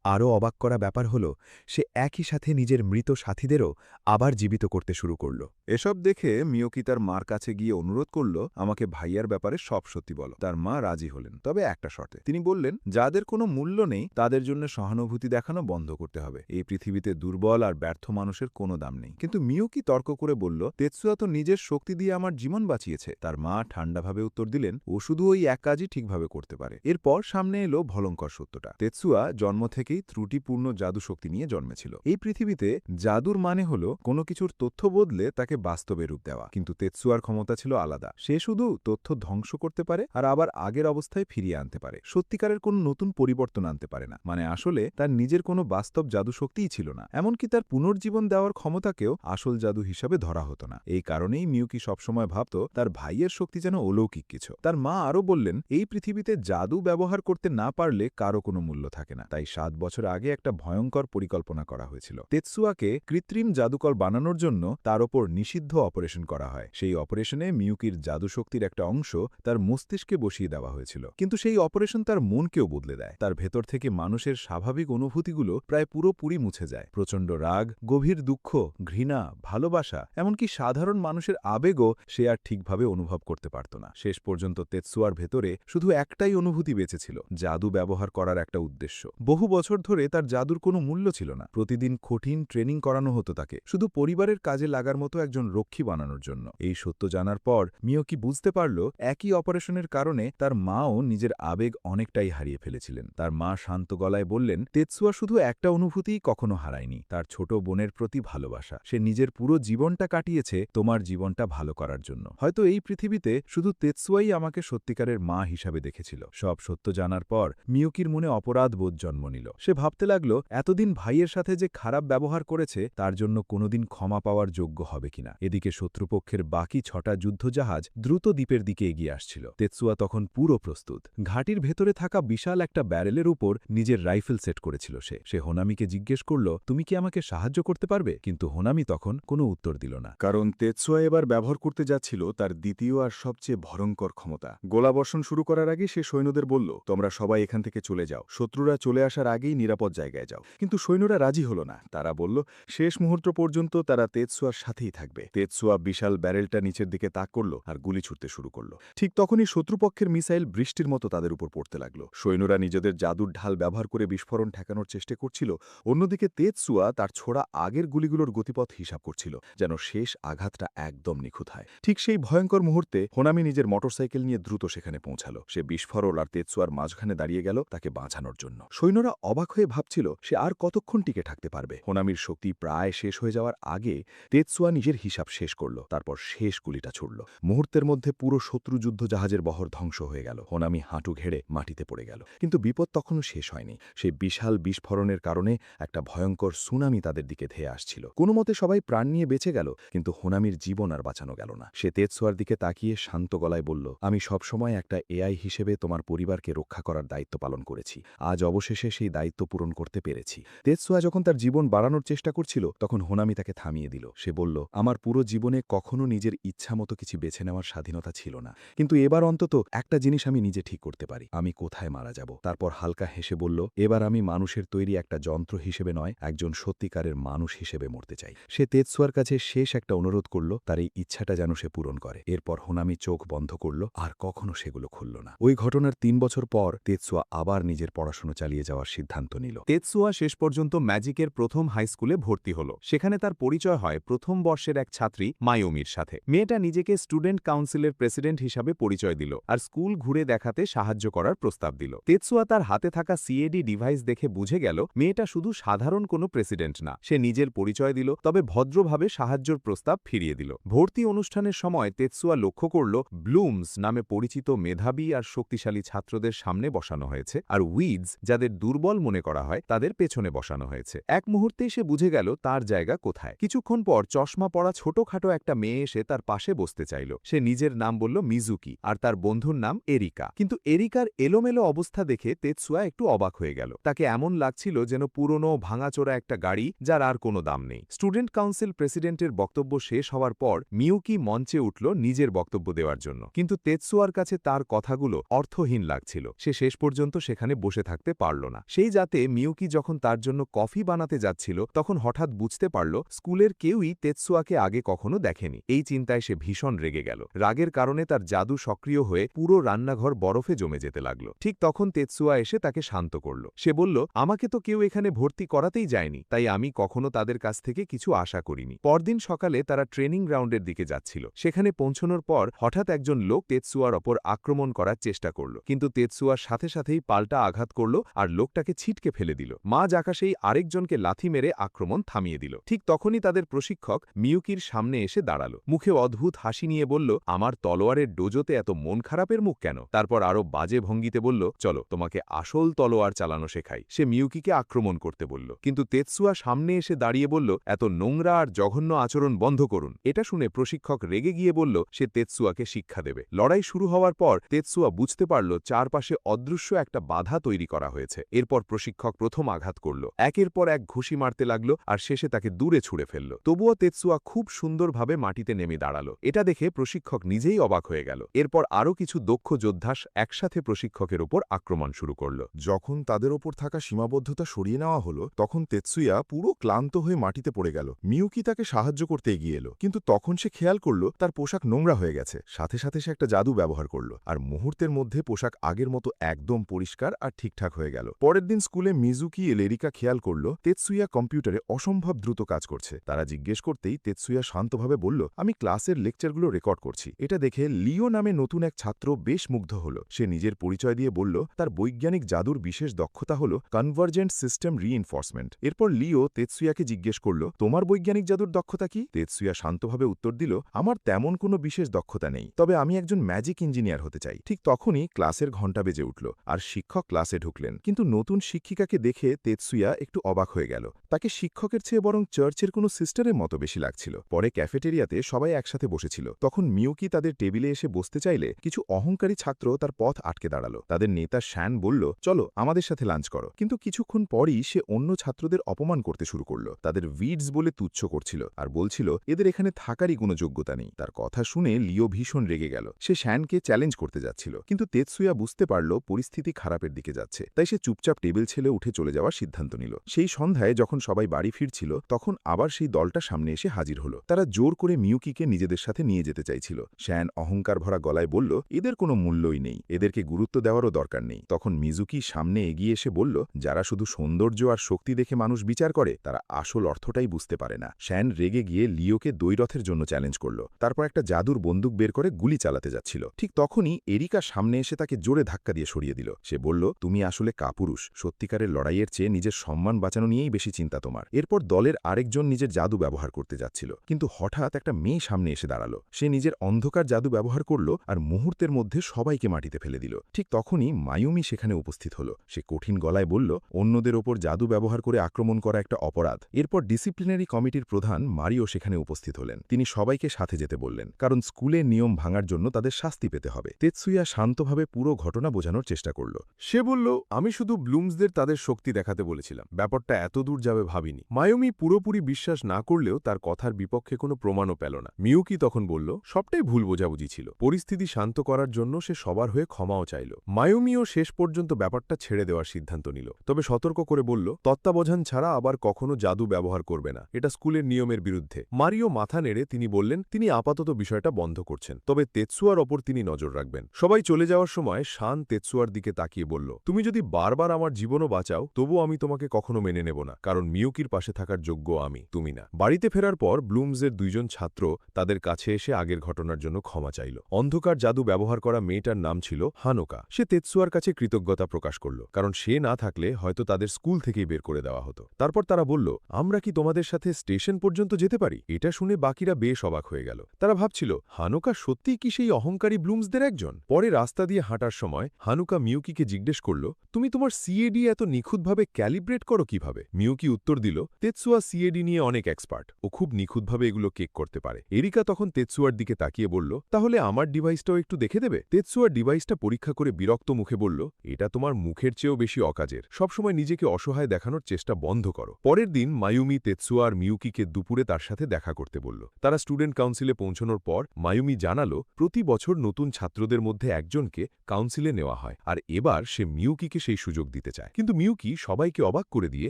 আরও অবাক করা ব্যাপার হল, সে একই সাথে নিজের মৃত সাথীদেরও আবার জীবিত করতে শুরু করল। এসব দেখে মিওকি তার মার কাছে গিয়ে অনুরোধ করল, আমাকে ভাইয়ার ব্যাপারে সব সত্যি বলো। তার মা রাজি হলেন, তবে একটা শর্তে। তিনি বললেন, যাদের কোনো মূল্য নেই তাদের জন্য সহানুভূতি দেখানো বন্ধ করতে হবে। এই পৃথিবীতে দুর্বল আর ব্যর্থ মানুষের কোনো দাম নেই। কিন্তু মিওকি তর্ক করে বলল, তেতসুয়া তো নিজের শক্তি দিয়ে আমার জীবন বাঁচিয়েছে। তার মা ঠান্ডাভাবে উত্তর দিলেন, ও শুধু ওই এক কাজই ঠিকভাবে করতে পারে। এরপর সামনে এলো ভয়ঙ্কর সত্যটা। তেতসুয়া জন্ম থেকেই ত্রুটিপূর্ণ জাদু শক্তি নিয়ে জন্মেছিল। এই পৃথিবীতে জাদুর মানে হল কোনো কিছুর তথ্য বদলে তাকে বাস্তবে রূপ দেওয়া, কিন্তু তেতসুয়ার ক্ষমতা ছিল আলাদা। সে শুধু তথ্য ধ্বংস করতে পারে আর আবার আগের অবস্থায় ফিরিয়ে আনতে পারে। সত্যিকারের কোনো নতুন পরিবর্তন আনতে পারে না। মানে আসলে তার নিজের কোনো বাস্তব জাদু শক্তিই ছিল না। এমনকি তার পুনর্জীবন দেওয়ার ক্ষমতাকেও আসল জাদু হিসাবে ধরা হতো না। এই কারণেই মিউকি সবসময় ভাবত তার ভাইয়ের শক্তি যেন অলৌকিক কিছু। তার মা আরও বললেন, এই পৃথিবীতে জাদু ব্যবহার করতে না পারলে কারো কোনো মূল্য থাকে না। তাই 7 বছর আগে একটা ভয়ঙ্কর পরিকল্পনা করা হয়েছিল। তেতসুয়াকে কৃত্রিম জাদুকর বানানোর জন্য তার ওপর নিষিদ্ধ অপারেশন করা হয়। সেই অপারেশনে মিউকির জাদুশক্তির একটা অংশ তার মস্তিষ্কে বসিয়ে দেওয়া হয়েছিল। কিন্তু সেই অপারেশন তার মনকেও বদলে দেয়। তার ভেতর থেকে মানুষের স্বাভাবিক অনুভূতিগুলো প্রায় পুরোপুরি মুছে যায়। প্রচণ্ড রাগ, গভীর দুঃখ, ঘৃণা, ভালোবাসা, এমনকি সাধারণ মানুষের আবেগও সে আর ঠিকভাবে অনুভব করতে পারত না। শেষ পর্যন্ত তেতসুয়ার ভেতরে শুধু একটাই অনুভূতি বেঁচেছিল, জাদু ব্যবহার করার একটা উদ্দেশ্য। বহু বছর বছর ধরে তার জাদুর কোনো মূল্য ছিল না। প্রতিদিন কঠিন ট্রেনিং করানো হতো তাকে, শুধু পরিবারের কাজে লাগার মতো একজন রক্ষী বানানোর জন্য। এই সত্য জানার পর মিয়োকি বুঝতে পারল একই অপারেশনের কারণে তার মাও নিজের আবেগ অনেকটাই হারিয়ে ফেলেছিলেন। তার মা শান্ত গলায় বললেন, তেতসুয়া শুধু একটা অনুভূতিই কখনো হারায়নি, তার ছোট বোনের প্রতি ভালোবাসা। সে নিজের পুরো জীবনটা কাটিয়েছে তোমার জীবনটা ভালো করার জন্য। হয়তো এই পৃথিবীতে শুধু তেতসুয়াই আমাকে সত্যিকারের মা হিসাবে দেখেছিল। সব সত্য জানার পর মিয়োকির মনে অপরাধবোধ জন্ম নিল। সে ভাবতে লাগল এতদিন ভাইয়ের সাথে যে খারাপ ব্যবহার করেছে তার জন্য কোনোদিন ক্ষমা পাওয়ার যোগ্য হবে কিনা। এদিকে শত্রুপক্ষের বাকি 6টা যুদ্ধজাহাজ দ্রুত দ্বীপের দিকে এগিয়ে আসছিল। তেতসুয়া তখন পুরো প্রস্তুত। ঘাটির ভেতরে থাকা বিশাল একটা ব্যারেলের উপর নিজের রাইফেল সেট করেছিল সে হোনামিকে জিজ্ঞেস করল, তুমি কি আমাকে সাহায্য করতে পারবে? কিন্তু হোনামি তখন কোনো উত্তর দিল না। কারণ তেতসুয়া এবার ব্যবহার করতে যাচ্ছিল তার দ্বিতীয় আর সবচেয়ে ভয়ঙ্কর ক্ষমতা। গোলাবর্ষণ শুরু করার আগে সে সৈন্যদের বলল, তোমরা সবাই এখান থেকে চলে যাও, শত্রুরা চলে আসার আগেই নিরাপদ জায়গায় যাও। কিন্তু সৈন্যরা রাজি হল না। তারা বলল শেষ মুহূর্ত পর্যন্ত তারা তেতসুয়ার সাথেই থাকবে। তেতসুয়া বিশাল ব্যারেলটা নিচের দিকে তাক করল আর গুলি ছুটতে শুরু করল। ঠিক তখনই শত্রুপক্ষের মিসাইল বৃষ্টির মতো তাদের উপর পড়তে লাগল। সৈন্যরা নিজেদের জাদুর ঢাল ব্যবহার করে বিস্ফোরণ ঠেকানোর চেষ্টা করছিল। অন্যদিকে তেতসুয়া তার ছোড়া আগের গুলিগুলোর গতিপথ হিসাব করছিল, যেন শেষ আঘাতটা একদম নিখুঁত হয়। ঠিক সেই ভয়ঙ্কর মুহূর্তে হোনামি নিজের মোটরসাইকেল নিয়ে দ্রুত সেখানে পৌঁছালো। সে বিস্ফোরণ আর তেতসুয়ার মাঝখানে দাঁড়িয়ে গেল তাকে বাঁচানোর জন্য। সৈন্যরা অবাক হয়ে ভাবছিল সে আর কতক্ষণ টিকে থাকতে পারবে। হোনামির শক্তি প্রায় শেষ হয়ে যাওয়ার আগে তেতসুয়া নিজের হিসাব শেষ করল, তারপর শেষ গুলিটা ছুড়ল। মুহূর্তের মধ্যে পুরো শত্রু যুদ্ধ জাহাজের বহর ধ্বংস হয়ে গেল। হোনামি হাঁটু ঘেড়ে মাটিতে পড়ে গেল। কিন্তু বিপদ তখনও শেষ হয়নি। সেই বিশাল বিস্ফোরণের কারণে একটা ভয়ঙ্কর সুনামি তাদের দিকে ধেয়ে আসছিল। কোনো মতে সবাই প্রাণ নিয়ে বেঁচে গেল, কিন্তু হোনামির জীবন আর বাঁচানো গেল না। সে তেতসুয়ার দিকে তাকিয়ে শান্ত গলায় বলল, আমি সবসময় একটা এআই হিসেবে তোমার পরিবারকে রক্ষা করার দায়িত্ব পালন করেছি। আজ অবশেষে সেই দায়িত্ব পূরণ করতে পেরেছি। তেতসুয়া যখন তার জীবন বাড়ানোর চেষ্টা করছিল তখন হোনামি তাকে থামিয়ে দিল। সে বলল, আমার পুরো জীবনে কখনো নিজের ইচ্ছামতো কিছু বেছে নেওয়ার স্বাধীনতা ছিল না, কিন্তু এবার অন্তত একটা জিনিস আমি নিজে ঠিক করতে পারি, আমি কোথায় মারা যাব। তারপর হালকা হেসে বলল, এবার আমি মানুষের তৈরি একটা যন্ত্র হিসেবে নয়, একজন সত্যিকারের মানুষ হিসেবে মরতে চাই। সে তেতসুয়ার কাছে শেষ একটা অনুরোধ করল, তার এই ইচ্ছাটা যেন সে পূরণ করে। এরপর হোনামি চোখ বন্ধ করল আর কখনো সেগুলো খুলল না। ওই ঘটনার 3 বছর পর তেতসুয়া আবার নিজের পড়াশোনা চালিয়ে যাওয়ার সিদ্ধান্ত নিল। তেতসুয়া শেষ পর্যন্ত ম্যাজিকের প্রথম হাই স্কুলে ভর্তি হল। সেখানে তার পরিচয় হয় প্রথম বর্ষের এক ছাত্রী মায়োমির সাথে। মেয়েটা নিজেকে স্টুডেন্ট কাউন্সিলের প্রেসিডেন্ট হিসাবে পরিচয় দিল আর স্কুল ঘুরে দেখাতে সাহায্য করার প্রস্তাব দিল। তেতসুয়া তার হাতে থাকা সিএডি ডিভাইস দেখে বুঝে গেল মেয়েটা শুধু সাধারণ কোনো প্রেসিডেন্ট না। সে নিজের পরিচয় দিল, তবে ভদ্রভাবে সাহায্যের প্রস্তাব ফিরিয়ে দিল। ভর্তি অনুষ্ঠানের সময় তেতসুয়া লক্ষ্য করল ব্লুমস নামে পরিচিত মেধাবী আর শক্তিশালী ছাত্রদের সামনে বসানো হয়েছে, আর উইডস যাদের দুর্বল মনে করা হয় তাদের পেছনে বসানো হয়েছে। এক মুহূর্তেই সে বুঝে গেল তার জায়গা কোথায়। কিছুক্ষণ পর চশমা পরা ছোটখাটো একটা মেয়ে এসে তার পাশে বসতে চাইল। সে নিজের নাম বলল মিজুকি আর তার বন্ধুর নাম এরিকা। কিন্তু এরিকার এলোমেলো অবস্থা দেখে তেতসুয়া একটু অবাক হয়ে গেল। তাকে এমন লাগছিল যেন পুরনো ভাঙাচোরা একটা গাড়ি যার আর কোনো দাম নেই। স্টুডেন্ট কাউন্সিল প্রেসিডেন্টের বক্তব্য শেষ হওয়ার পর মিউকি মঞ্চে উঠল নিজের বক্তব্য দেওয়ার জন্য, কিন্তু তেতসুয়ার কাছে তার কথাগুলো অর্থহীন লাগছিল। সে শেষ পর্যন্ত সেখানে বসে থাকতে পারল না। সেই যাতে মিউকি যখন তার জন্য কফি বানাতে যাচ্ছিল তখন হঠাৎ বুঝতে পারল স্কুলের কেউই তেতসুয়াকে আগে কখনো দেখেনি। এই চিন্তায় সে ভীষণ রেগে গেল। রাগের কারণে তার জাদু সক্রিয় হয়ে পুরো রান্নাঘর বরফে জমে যেতে লাগল। ঠিক তখন তেতসুয়া এসে তাকে শান্ত করল। সে বলল, আমাকে তো কেউ এখানে ভর্তি করাতেই যায়নি, তাই আমি কখনো তাদের কাছ থেকে কিছু আশা করিনি। পরদিন সকালে তারা ট্রেনিং গ্রাউন্ডের দিকে যাচ্ছিল। সেখানে পৌঁছানোর পর হঠাৎ একজন লোক তেতসুয়ার ওপর আক্রমণ করার চেষ্টা করল, কিন্তু তেতসুয়ার সাথে সাথেই পাল্টা আঘাত করল আর লোকটাকে ছিটকে ফেলে দিল। মাঝ আকাশেই আরেকজনকে লাথি মেরে আক্রমণ থামিয়ে দিল। ঠিক তখনই তাদের প্রশিক্ষক মিউকির সামনে এসে দাঁড়ালো। মুখে অদ্ভুত হাসি নিয়ে বলল, আমার তলোয়ারের ডোজোতে এত মন খারাপের মুখ কেন? তারপর আরো বাজে ভঙ্গিতে বলল, চলো তোমাকে আসল তলোয়ার চালানো শেখাই। সে মিউকিকে আক্রমণ করতে বলল, কিন্তু তেতসুয়া সামনে এসে দাঁড়িয়ে বলল, এত নোংরা আর জঘন্য আচরণ বন্ধ করুন। এটা শুনে প্রশিক্ষক রেগে গিয়ে বলল সে তেতসুয়াকে শিক্ষা দেবে। লড়াই শুরু হওয়ার পর তেতসুয়া বুঝতে পারল চারপাশে অদৃশ্য একটা বাধা তৈরি করা হয়েছে। এরপর প্রশিক্ষক প্রথম আঘাত করল, একের পর এক ঘুষি মারতে লাগলো আর শেষে তাকে দূরে ছুঁড়ে ফেলল। তবুও তেতসুয়া খুব সুন্দরভাবে মাটিতে নেমে দাঁড়ালো। এটা দেখে প্রশিক্ষক নিজেই অবাক হয়ে গেল। এরপর আরও কিছু দক্ষ যোদ্ধা একসাথে প্রশিক্ষকের ওপর আক্রমণ শুরু করল। যখন তাদের ওপর থাকা সীমাবদ্ধতা সরিয়ে নেওয়া হলো তখন তেতসুয়া পুরো ক্লান্ত হয়ে মাটিতে পড়ে গেল। মিউকি তাকে সাহায্য করতে এগিয়ে এলো, কিন্তু তখন সে খেয়াল করল তার পোশাক নোংরা হয়ে গেছে। সাথে সাথে সে একটা জাদু ব্যবহার করল আর মুহূর্তের মধ্যে পোশাক আগের মতো একদম পরিষ্কার আর ঠিকঠাক হয়ে গেল। পরের দিন পরদিন স্কুলে মিজুকি এরিকা খেয়াল করল তেতসুয়া কম্পিউটারে অসম্ভব দ্রুত কাজ করছে। তারা জিজ্ঞেস করতেই তেতসুয়া শান্তভাবে বলল, আমি ক্লাসের লেকচারগুলো রেকর্ড করছি। এটা দেখে লিও নামে নতুন এক ছাত্র বেশ মুগ্ধ হল। সে নিজের পরিচয় দিয়ে বলল তার বৈজ্ঞানিক জাদুর বিশেষ দক্ষতা হল কনভার্জেন্ট সিস্টেম রিইনফোর্সমেন্ট। এরপর লিও তেতসুয়াকে জিজ্ঞেস করল, তোমার বৈজ্ঞানিক জাদুর দক্ষতা কি? তেতসুয়া শান্তভাবে উত্তর দিল, আমার তেমন কোনো বিশেষ দক্ষতা নেই, তবে আমি একজন ম্যাজিক ইঞ্জিনিয়ার হতে চাই। ঠিক তখনই ক্লাসের ঘণ্টা বেজে উঠল আর শিক্ষক ক্লাসে ঢুকলেন। কিন্তু নতুন শিক্ষিকাকে দেখে তেতসুয়া একটু অবাক হয়ে গেল। তাকে শিক্ষকের চেয়ে বরং চার্চের কোনো সিস্টারের মতো বেশি লাগছিল। পরে ক্যাফেটেরিয়াতে সবাই একসাথে বসেছিল। তখন মিউকি তাদের টেবিলে এসে বসতে চাইলে কিছু অহংকারী ছাত্র তার পথ আটকে দাঁড়ালো। তাদের নেতা শ্যান বলল, চলো আমাদের সাথে লাঞ্চ করো। কিন্তু কিছুক্ষণ পরই সে অন্য ছাত্রদের অপমান করতে শুরু করল। তাদের উইডস বলে তুচ্ছ করছিল আর বলছিল এদের এখানে থাকারই কোনো যোগ্যতা নেই। তার কথা শুনে লিও ভীষণ রেগে গেল। সে শ্যানকে চ্যালেঞ্জ করতে যাচ্ছিল, কিন্তু তেতসুয়া বুঝতে পারল পরিস্থিতি খারাপের দিকে যাচ্ছে। তাই সে চুপচাপ টেবিল ছেড়ে উঠে চলে যাওয়ার সিদ্ধান্ত নিল। সেই সন্ধ্যায় যখন সবাই বাড়ি ফিরছিল তখন আবার সেই দলটা সামনে এসে হাজির হলো। তারা জোর করে মিউকিকে নিজেদের সাথে নিয়ে যেতে চাইছিল। শ্যান অহংকার ভরা গলায় বলল, এদের কোনো মূল্যই নেই, এদেরকে গুরুত্ব দেওয়ারও দরকার নেই। তখন মিজুকি সামনে এগিয়ে এসে বলল, যারা শুধু সৌন্দর্য আর শক্তি দেখে মানুষ বিচার করে তারা আসল অর্থটাই বুঝতে পারে না। শ্যান রেগে গিয়ে লিওকে দ্বৈরথের জন্য চ্যালেঞ্জ করল। তারপর একটা জাদুর বন্দুক বের করে গুলি চালাতে যাচ্ছিল। ঠিক তখনই এরিকা সামনে এসে তাকে জোরে ধাক্কা দিয়ে সরিয়ে দিল। সে বলল, তুমি আসলে কাপুরুষ, সত্যিকারের লড়াইয়ের চেয়ে নিজের সম্মান বাঁচানো নিয়েই বেশি চিন্তা তোমার। এরপর দলের আরেকজন নিজের জাদু ব্যবহার করতে যাচ্ছিল, কিন্তু হঠাৎ একটা মেয়ে সামনে এসে দাঁড়ালো। সে নিজের অন্ধকার জাদু ব্যবহার করল আর মুহূর্তের মধ্যে সবাইকে মাটিতে ফেলে দিল। ঠিক তখনই মায়ুমি সেখানে উপস্থিত হল। সে কঠিন গলায় বলল, অন্যদের ওপর জাদু ব্যবহার করে আক্রমণ করা একটা অপরাধ। এরপর ডিসিপ্লিনারি কমিটির প্রধান মারিও সেখানে উপস্থিত হলেন। তিনি সবাইকে সাথে যেতে বললেন, কারণ স্কুলের নিয়ম ভাঙার জন্য তাদের শাস্তি পেতে হবে। তেতসুয়া শান্তভাবে পুরো ঘটনা বোঝানোর চেষ্টা করল। সে বলল, আমি শুধু ব্লুমসদের তাদের শক্তি দেখাতে বলেছিলাম, ব্যাপারটা এত দূর যাবে ভাবিনি। মায়ুমি পুরোপুরি বিশ্বাস না করলেও তার কথার বিপক্ষে কোনো প্রমাণও পেল না। মিউকি তখন বলল, সবটাই ভুল বোঝাবুঝি ছিল। পরিস্থিতি শান্ত করার জন্য সে সবার হয়ে ক্ষমাও চাইল। মায়ুমিও শেষ পর্যন্ত ব্যাপারটা ছেড়ে দেওয়ার সিদ্ধান্ত নিল, তবে সতর্ক করে বলল, তত্ত্বাবধান ছাড়া আবার কখনো জাদু ব্যবহার করবে না, এটা স্কুলের নিয়মের বিরুদ্ধে। মারিও মাথা নেড়ে তিনি বললেন তিনি আপাতত বিষয়টা বন্ধ করছেন, তবে তেতসুয়ার ওপর তিনি নজর রাখবেন। সবাই চলে যাওয়ার সময় শান তেতসুয়ার দিকে তাকিয়ে বলল, তুমি যদি বারবার আমার জীবনও বাঁচাও তবুও আমি তোমাকে কখনো মেনে নেব না, কারণ মিউকির পাশে থাকার যোগ্য আমি, তুমি না। বাড়িতে ফেরার পর ব্লুমসের দুইজন ছাত্র তাদের কাছে এসে আগের ঘটনার জন্য ক্ষমা চাইল। অন্ধকার জাদু ব্যবহার করা মেয়েটার নাম ছিল হানোকা। সে তেতসুয়ার কাছে কৃতজ্ঞতা প্রকাশ করল, কারণ সে না থাকলে হয়তো তাদের স্কুল থেকেই বের করে দেওয়া হতো। তারপর তারা বলল, আমরা কি তোমাদের সাথে স্টেশন পর্যন্ত যেতে পারি? এটা শুনে বাকিরা বেশ অবাক হয়ে গেল। তারা ভাবছিল, হানোকা সত্যিই কি সেই অহংকারী ব্লুমসদের একজন? পরে রাস্তা দিয়ে হাঁটার সময় হানুকা মিউকিকে জিজ্ঞেস করল, তুমি তোমার সিএডি এত নিখুঁতভাবে ক্যালিব্রেট করো কিভাবে? মিউকি উত্তর দিল, তেতসুয়া সিএডি নিয়ে অনেক এক্সপার্ট, ও খুব নিখুঁতভাবে এগুলো কেক করতে পারে। এরিকা তখন তেতসুয়ার দিকে তাকিয়ে বলল, তাহলে আমার ডিভাইসটাও একটু দেখে দেবে? তেতসুয়ার ডিভাইসটা পরীক্ষা করে বিরক্ত মুখে বলল, এটা তোমার মুখের চেয়েও বেশি অকাজের, সবসময় নিজেকে অসহায় দেখানোর চেষ্টা বন্ধ করো। পরের দিন মায়ুমি তেতসুয়া আর মিউকিকে দুপুরে তার সাথে দেখা করতে বলল। তারা স্টুডেন্ট কাউন্সিলে পৌঁছানোর পর মায়ুমি জানালো, প্রতি বছর নতুন ছাত্রদের মধ্যে একজনকে কাউন্সিলে নেওয়া হয়, আর এবার সে মিউকিকে সেই সুযোগ দিতে চায়। কিন্তু মিউকি সবাইকে অবাক করে দিয়ে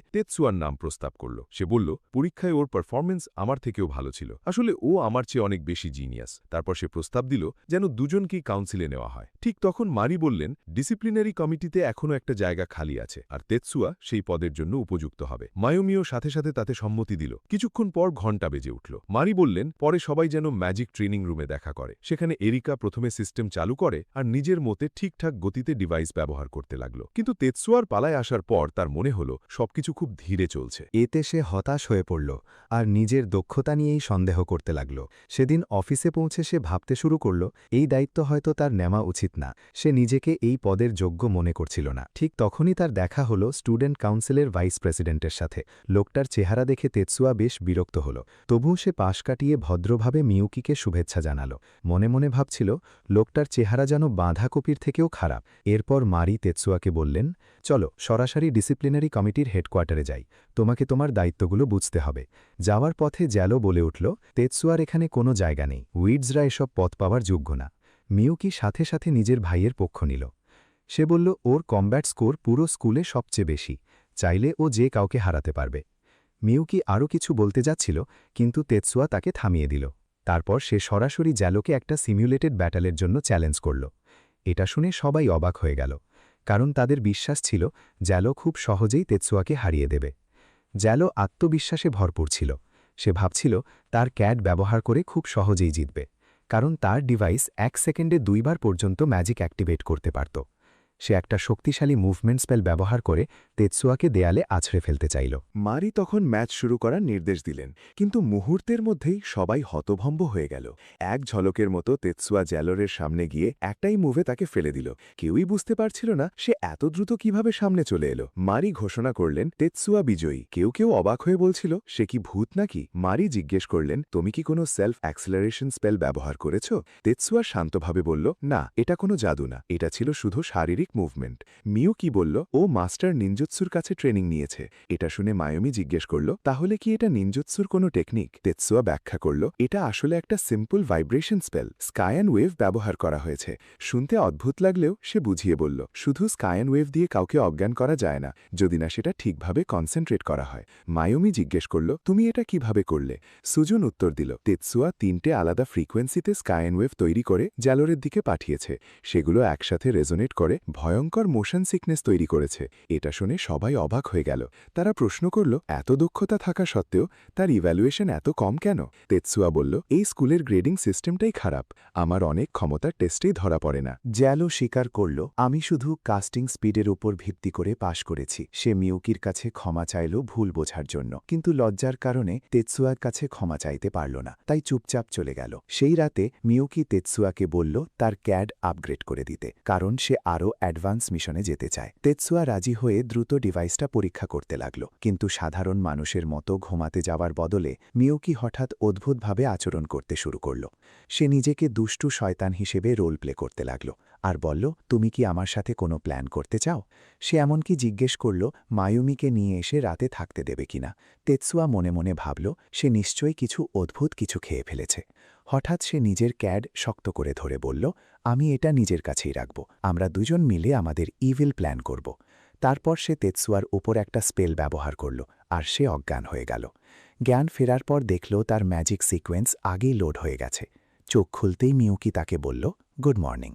তেতসুয়ার নাম প্রস্তাব করল। সে বলল, পরীক্ষায় ওর পারফরমেন্স আমার থেকেও ভালো ছিল, আসলে ও আমার চেয়ে অনেক বেশি জিনিয়াস। তারপর সে প্রস্তাব দিল যেন দুজনকেই কাউন্সিলে নেওয়া হয়। ঠিক তখন মারি বললেন, ডিসিপ্লিনারি কমিটিতে এখনও একটা জায়গা খালি আছে, আর তেতসুয়া সেই পদের জন্য উপযুক্ত হবে। মায়ুমিও সাথে সাথে তাতে সম্মতি দিল। কিছুক্ষণ পর ঘণ্টা বেজে উঠল। মারি বললেন, পরে সবাই যেন ম্যাজিক ট্রেনিং রুমে দেখা করে। সেখানে এরিকা প্রথমে সিস্টেম চালু করে আর নিজের মতে ঠিকঠাক গতিতে ডিভাইস ব্যবহার করতে লাগল। কিন্তু তেতসুয়ার পালায় আসার পর তার মনে হল সবকিছু খুব ধীরে চলছে। এতে সে হতাশ হয়ে পড়ল আর নিজের দক্ষতা নিয়েই সন্দেহ করতে লাগল। সেদিন অফিসে পৌঁছে সে ভাবতে শুরু করল, এই দায়িত্ব হয়তো তার নেওয়া উচিত না। সে নিজেকে এই পদের যোগ্য মনে করছিল না। ঠিক তখনই তার দেখা হলো স্টুডেন্ট কাউন্সিলের ভাইস প্রেসিডেন্টের সাথে। লোকটার চেহারা দেখে তেতসুয়া বেশ বিরক্ত হল, তবুও সে পাশ কাটিয়ে ভদ্রভাবে মিউকিকে শুভেচ্ছা জানাল। মনে মনে ভাবছিল, লোকটার চেহারা যেন বাঁধাকপির থেকেও খারাপ। এরপর মারি তেতসুয়াকে বললেন, চলো সরাসরি ডিসিপ্লিনারি কমিটির হেডকোয়ার্টারে যাই, তোমাকে তোমার দায়িত্বগুলো বুঝতে হবে। যাওয়ার পথে জ্যালো বলে উঠল, তেতসুয়ার এখানে কোনো জায়গা নেই, উইডসরা এসব পদ পাওয়ার যোগ্য না। মিউকি সাথে সাথে নিজের ভাইয়ের পক্ষ নিল। সে বলল, ওর কমব্যাট স্কোর পুরো স্কুলে সবচেয়ে বেশি, চাইলে ও যে কাউকে হারাতে পারবে। মিউকি আরও কিছু বলতে যাচ্ছিল, কিন্তু তেতসুয়া তাকে থামিয়ে দিল। তারপর সে সরাসরি জ্যালোকে একটা সিমুলেটেড ব্যাটেলের জন্য চ্যালেঞ্জ করল। এটা শুনে সবাই অবাক হয়ে গেল। কারণ তাদের বিশ্বাস ছিল জ্যালো খুব সহজেই তেতসুয়াকে হারিয়ে দেবে। জ্যালো আত্মবিশ্বাসে ভরপুর ছিল। সে ভাবছিল তার ক্যাড ব্যবহার করে খুব সহজেই জিতবে, কারণ তার ডিভাইস 1 সেকেন্ডে 2 বার পর্যন্ত ম্যাজিক অ্যাক্টিভেট করতে পারত। সে একটা শক্তিশালী মুভমেন্ট স্পেল ব্যবহার করে তেতসুয়াকে দেয়ালে আছড়ে ফেলতে চাইল। মারি তখন ম্যাচ শুরু করার নির্দেশ দিলেন, কিন্তু মুহূর্তের মধ্যেই সবাই হতভম্ব হয়ে গেল। এক ঝলকের মতো তেতসুয়া জ্যালোরের সামনে গিয়ে একটাই মুভে তাকে ফেলে দিল। কেউই বুঝতে পারছিল না সে এত দ্রুত কিভাবে সামনে চলে এলো। মারি ঘোষণা করলেন তেতসুয়া বিজয়ী। কেউ কেউ অবাক হয়ে বলছিল সে কি ভূত নাকি। মারি জিজ্ঞেস করলেন, তুমি কি কোনো সেলফ অ্যাক্সিলারেশন স্পেল ব্যবহার করেছ? তেতসুয়া শান্তভাবে বলল, না, এটা কোনো জাদু না, এটা ছিল শুধু শারীরিক মুভমেন্ট। মিউকি বলল, ও মাস্টার নিনজুৎসুর কাছে ট্রেনিং নিয়েছে। এটা শুনে মায়োমি জিজ্ঞেস করল, তাহলে কি এটা নিনজুৎসুর কোনো টেকনিক? তেতসুয়া ব্যাখ্যা করল, এটা আসলে একটা simple vibration spell, sky and wave ব্যবহার করা হয়েছে। শুনতে অদ্ভুত লাগলেও সে বুঝিয়ে বলল, শুধু স্কাই অ্যান্ড ওয়েভ দিয়ে কাউকে অজ্ঞান করা যায় না, যদি না সেটা ঠিকভাবে কনসেন্ট্রেট করা হয়। মায়োমি জিজ্ঞেস করল, তুমি এটা কিভাবে করলে? সুজুন উত্তর দিল, তেতসুয়া 3টে আলাদা ফ্রিকোয়েন্সিতে স্কাই অ্যান্ড ওয়েভ তৈরি করে জ্যালোরের দিকে পাঠিয়েছে। সেগুলো একসাথে রেজোনেট করে ভয়ঙ্কর মোশন সিকনেস তৈরি করেছে। এটা শুনে সবাই অবাক হয়ে গেল। তারা প্রশ্ন করল, এত দক্ষতা থাকা সত্ত্বেও তার ইভ্যালুয়েশন এত কম কেন? তেতসুয়া বলল, এই স্কুলের গ্রেডিং সিস্টেমটাই খারাপ, আমার অনেক ক্ষমতার টেস্টেই ধরা পড়ে না। জ্যালো স্বীকার করল, আমি শুধু কাস্টিং স্পিডের উপর ভিত্তি করে পাশ করেছি। সে মিউকির কাছে ক্ষমা চাইল ভুল বোঝার জন্য, কিন্তু লজ্জার কারণে তেতসুয়ার কাছে ক্ষমা চাইতে পারল না, তাই চুপচাপ চলে গেল। সেই রাতে মিউকি তেতসুয়াকে বলল তার ক্যাড আপগ্রেড করে দিতে, কারণ সে আরও অ্যাডভান্স মিশনে যেতে চায়। তেতসুয়া রাজি হয়ে দ্রুত ডিভাইসটা পরীক্ষা করতে লাগল, কিন্তু সাধারণ মানুষের মতো ঘুমাতে যাওয়ার বদলে মিউকি হঠাৎ অদ্ভুতভাবে আচরণ করতে শুরু করল। সে নিজেকে দুষ্টু শয়তান হিসেবে রোল প্লে করতে লাগল আর বলল, তুমি কি আমার সাথে কোনো প্ল্যান করতে চাও? সে এমনকি জিজ্ঞেস করল মায়ুমিকে নিয়ে এসে রাতে থাকতে দেবে কিনা। তেতসুয়া মনে মনে ভাবল সে নিশ্চয়ই কিছু অদ্ভুত কিছু খেয়ে ফেলেছে। হঠাৎ সে নিজের ক্যাড শক্ত করে ধরে বলল, আমি এটা নিজের কাছেই রাখব, আমরা দুজন মিলে আমাদের ইভিল প্ল্যান করব। তারপর সে তেতসুয়ার উপর একটা স্পেল ব্যবহার করল আর সে অজ্ঞান হয়ে গেল। জ্ঞান ফেরার পর দেখল তার ম্যাজিক সিকোয়েন্স আগেই লোড হয়ে গেছে। চোখ খুলতেই মিউকি তাকে বলল, গুড মর্নিং।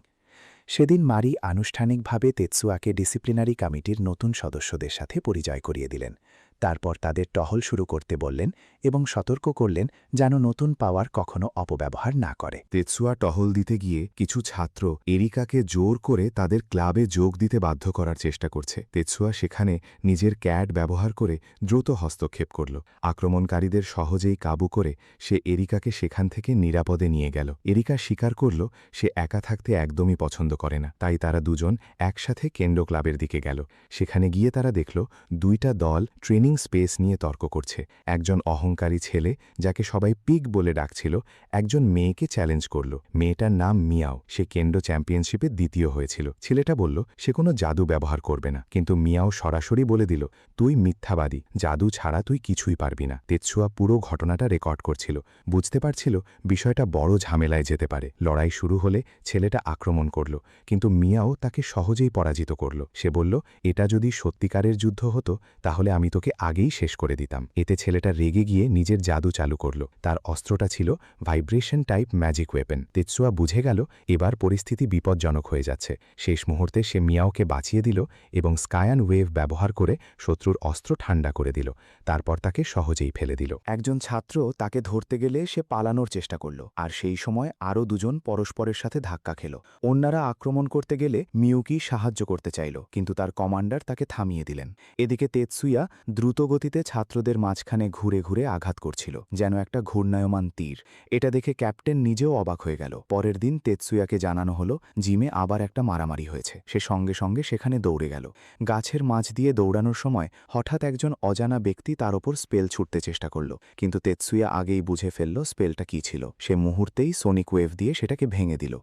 সেদিন মারি আনুষ্ঠানিকভাবে তেতসুয়াকে ডিসিপ্লিনারি কমিটির নতুন সদস্যদের সাথে পরিচয় করিয়ে দিলেন। তারপর তাদের টহল শুরু করতে বললেন এবং সতর্ক করলেন যেন নতুন পাওয়ার কখনো অপব্যবহার না করে। তেতসুয়া টহল দিতে গিয়ে কিছু ছাত্র এরিকাকে জোর করে তাদের ক্লাবে যোগ দিতে বাধ্য করার চেষ্টা করছে। তেতসুয়া সেখানে নিজের ক্যাড ব্যবহার করে দ্রুত হস্তক্ষেপ করল। আক্রমণকারীদের সহজেই কাবু করে সে এরিকাকে সেখান থেকে নিরাপদে নিয়ে গেল। এরিকা স্বীকার করল সে একা থাকতে একদমই পছন্দ করে না, তাই তারা দুজন একসাথে কেন্দ্র ক্লাবের দিকে গেল। সেখানে গিয়ে তারা দেখল 2টা দল ট্রেনিং স্পেস নিয়ে তর্ক করছে। একজন অহংকারী ছেলে, যাকে সবাই পিগ বলে ডাকছিল, একজন মেয়েকে চ্যালেঞ্জ করল। মেয়েটার নাম মিয়াও, সে কেন্দ্র চ্যাম্পিয়নশিপে দ্বিতীয় হয়েছিল। ছেলেটা বলল সে কোনো জাদু ব্যবহার করবে না, কিন্তু মিয়াও সরাসরি বলে দিল, তুই মিথ্যাবাদী, জাদু ছাড়া তুই কিছুই পারবি না। তেতসুয়া পুরো ঘটনাটা রেকর্ড করছিল, বুঝতে পারছিল বিষয়টা বড় ঝামেলায় যেতে পারে। লড়াই শুরু হলে ছেলেটা আক্রমণ করল, কিন্তু মিয়াও তাকে সহজেই পরাজিত করল। সে বলল, এটা যদি সত্যিকারের যুদ্ধ হতো তাহলে আমি তোকে আগেই শেষ করে দিতাম। এতে ছেলেটা রেগে গিয়ে নিজের জাদু চালু করল। তার অস্ত্রটা ছিল vibration type magic weapon. Tetsuya বুঝে গেল এবার পরিস্থিতি বিপজ্জনক হয়ে যাচ্ছে। শেষ মুহূর্তে সে মিয়াওকে বাঁচিয়ে দিল এবং স্কাই অ্যান্ড ওয়েভ ব্যবহার করে শত্রুর অস্ত্র ঠান্ডা করে দিল। তারপর তাকে সহজেই ফেলে দিল। একজন ছাত্র তাকে ধরতে গেলে সে পালানোর চেষ্টা করল, আর সেই সময় আরও দুজন পরস্পরের সাথে ধাক্কা খেল। অন্যরা আক্রমণ করতে গেলে মিউকি সাহায্য করতে চাইল, কিন্তু তার কমান্ডার তাকে থামিয়ে দিলেন। এদিকে তেতসুয়া দ্রুতগতিতে ছাত্রদের মাঝখানে ঘুরে ঘুরে আঘাত করছিল, যেন একটা ঘূর্ণায়মান তীর। এটা দেখে ক্যাপ্টেন নিজেও অবাক হয়ে গেল। পরের দিন তেতসুয়াকে জানানো হলো জিমে আবার একটা মারামারি হয়েছে। সে সঙ্গে সঙ্গে সেখানে দৌড়ে গেল। গাছের মাঝ দিয়ে দৌড়ানোর সময় হঠাৎ একজন অজানা ব্যক্তি তার ওপর স্পেল ছুটতে চেষ্টা করল, কিন্তু তেতসুয়া আগেই বুঝে ফেলল স্পেলটা কী ছিল। সে মুহূর্তেই সোনিক ওয়েভ দিয়ে সেটাকে ভেঙে দিল।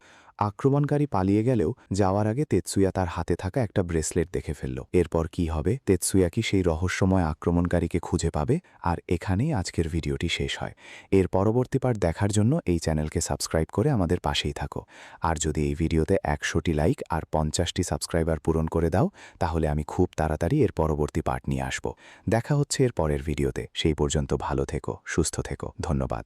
আক্রমণকারী পালিয়ে গেলেও যাওয়ার আগে তেতসুয়া তার হাতে থাকা একটা ব্রেসলেট দেখে ফেলল। এরপর কি হবে? তেতসুয়া কি সেই রহস্যময় আক্রমণকারীকে খুঁজে পাবে? আর এখানেই আজকের ভিডিওটি শেষ হয়। এর পরবর্তী পার্ট দেখার জন্য এই চ্যানেলকে সাবস্ক্রাইব করে আমাদের পাশেই থাকো। আর যদি এই ভিডিওতে 100টি লাইক আর 50টি সাবস্ক্রাইবার পূরণ করে দাও, তাহলে আমি খুব তাড়াতাড়ি এর পরবর্তী পার্ট নিয়ে আসব। দেখা হচ্ছে এর পরের ভিডিওতে। সেই পর্যন্ত ভালো থেকো, সুস্থ থেকো। ধন্যবাদ।